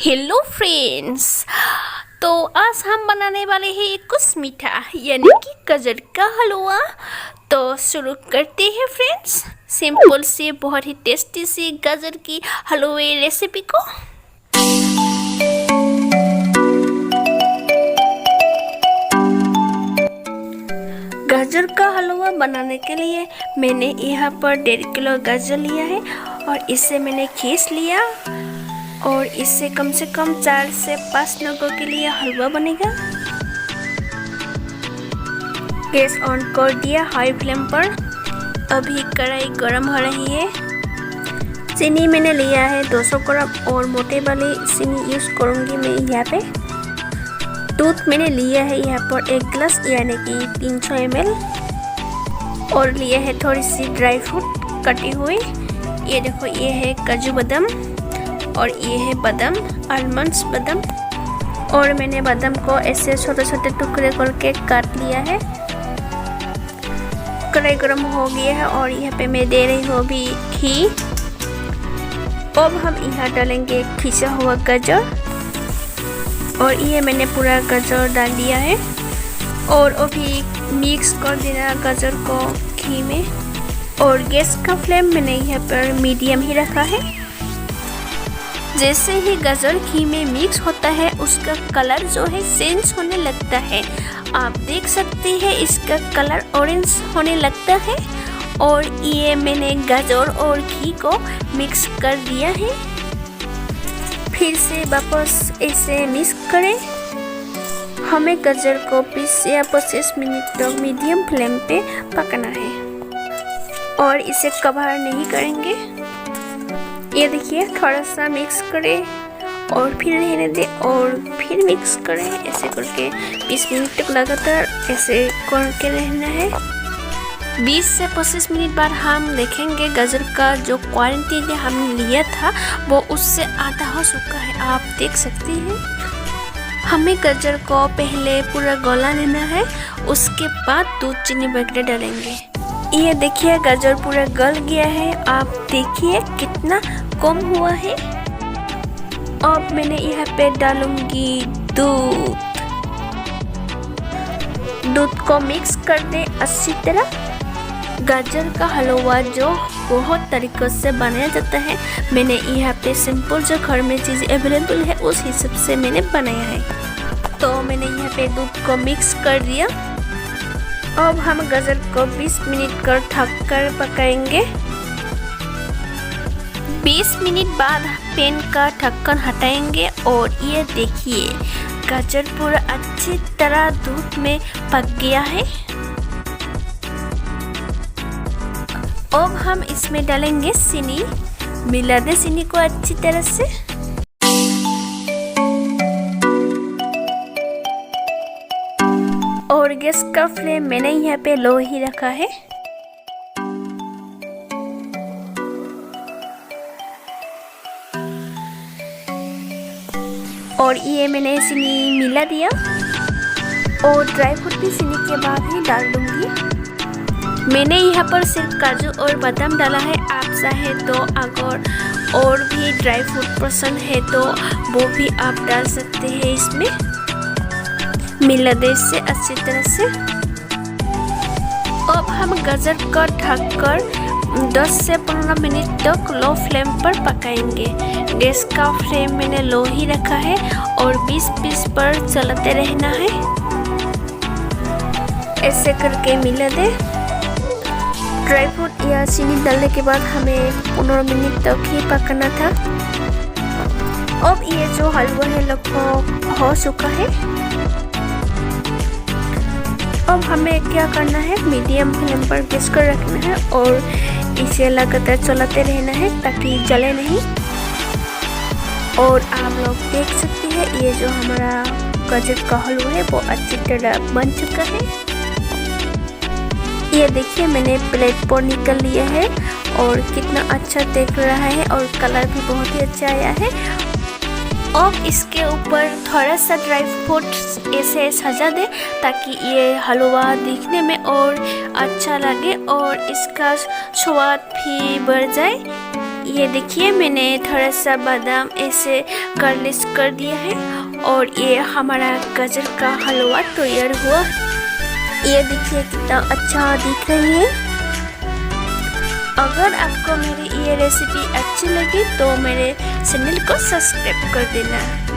Hello friends. तो आज हम बनाने वाले हैं कुछ मीठा यानी कि गाजर का हलवा। तो शुरू करते हैं फ्रेंड्स सिंपल से बहुत ही टेस्टी सी गाजर की हलवे रेसिपी को। गाजर का हलवा बनाने के लिए मैंने यहाँ पर 1.5 किलो गाजर लिया है और इसे मैंने खींच लिया और इससे कम से कम 4 से 5 लोगों के लिए हलवा बनेगा। गैस ऑन कर दिया हाई फ्लेम पर। अभी कढ़ाई गरम हो रही है। चीनी मैंने लिया है 200 ग्राम और मोटे वाली चीनी यूज़ करूँगी मैं यहाँ पे। दूध मैंने लिया है यहाँ पर 1 गिलास यानी कि 300 ml और लिया है थोड़ी सी ड्राई फ्रूट कटी हुई। ये देखो, ये है काजू बादाम और ये है बादाम, आलमंड्स बादाम। और मैंने बादाम को ऐसे छोटे छोटे टुकड़े करके काट लिया है। कढ़ाई गरम हो गया है और यहाँ पे मैं दे रही हूँ अभी घी। अब हम यहाँ डालेंगे खिंचा हुआ गाजर और ये मैंने पूरा गाजर डाल दिया है और अभी मिक्स कर देना गाजर को घी में। और गैस का फ्लेम मैंने यहाँ पर मीडियम ही रखा है। जैसे ही गाजर घी में मिक्स होता है उसका कलर जो है चेंज होने लगता है। आप देख सकते हैं इसका कलर ऑरेंज होने लगता है। और ये मैंने गाजर और घी को मिक्स कर दिया है। फिर से वापस ऐसे मिक्स करें। हमें गाजर को 20 या 25 मिनट तक मीडियम फ्लेम पे पकाना है और इसे कवर नहीं करेंगे। ये देखिए, थोड़ा सा मिक्स करें और फिर रहने दें और फिर मिक्स करें। ऐसे करके 20 मिनट तक लगातार ऐसे करके रहना है। 20 से 25 मिनट बाद हम देखेंगे गाजर का जो क्वांटिटी हमने लिया था वो उससे आधा हो चुका है। आप देख सकते हैं। हमें गाजर को पहले पूरा गला लेना है, उसके बाद दूध चीनी वगैरह डालेंगे। ये देखिए, गाजर पूरा गल गया है। आप देखिए कितना कम हुआ है। अब मैंने यहाँ पे डालूंगी दूध को मिक्स कर दे अच्छी तरह। गाजर का हलवा जो बहुत तरीक़ों से बनाया जाता है, मैंने यहाँ पे सिंपल जो घर में चीज़ अवेलेबल है उस हिसाब से मैंने बनाया है। तो मैंने यहाँ पे दूध को मिक्स कर दिया। अब हम गाजर को 20 मिनट कर ढक कर पकाएंगे। 20 मिनट बाद पैन का ढक्कन हटाएंगे और ये देखिए गाजर पूरा अच्छी तरह दूध में पक गया है। अब हम इसमें डालेंगे चीनी। मिला दे चीनी को अच्छी तरह से। और गैस का फ्लेम मैंने यहाँ पे लो ही रखा है। और ये मैंने चीनी मिला दिया और ड्राई फ्रूट भी चीनी के बाद ही डाल दूंगी। मैंने यहाँ पर सिर्फ काजू और बादाम डाला है। आप चाहे तो अगर और भी ड्राई फ्रूट पसंद है तो वो भी आप डाल सकते हैं इसमें। मिला दे से अच्छी तरह से। अब हम गाजर को ढककर 10 से 15 मिनट तक लो फ्लेम पर पकाएंगे। गैस का फ्लेम मैंने लो ही रखा है और 20-20 पर चलाते रहना है। ऐसे करके मिला दे। ड्राई फ्रूट या चीनी डालने के बाद हमें 15 मिनट तक ही पकाना था। अब ये जो हलवा है लगभग हो चुका है। अब हमें क्या करना है, मीडियम फ्लेम पर गैस कर रखना है और इसे लगातार चलाते रहना है ताकि जले नहीं। और आप लोग देख सकते हैं ये जो हमारा गाजर का हलवा है वो अच्छी तरह बन चुका है। ये देखिए, मैंने प्लेट पर निकल लिया है और कितना अच्छा दिख रहा है और कलर भी बहुत ही अच्छा आया है। अब इसके ऊपर थोड़ा सा ड्राई फ्रूट ऐसे सजा दे ताकि ये हलवा दिखने में और अच्छा लगे और इसका स्वाद भी बढ़ जाए। ये देखिए मैंने थोड़ा सा बादाम ऐसे गार्निश कर दिया है और ये हमारा गाजर का हलवा तैयार हुआ। ये देखिए कितना अच्छा दिख रही है। अगर आपको मेरी ये रेसिपी अच्छी लगी तो मेरे चैनल को सब्सक्राइब कर देना।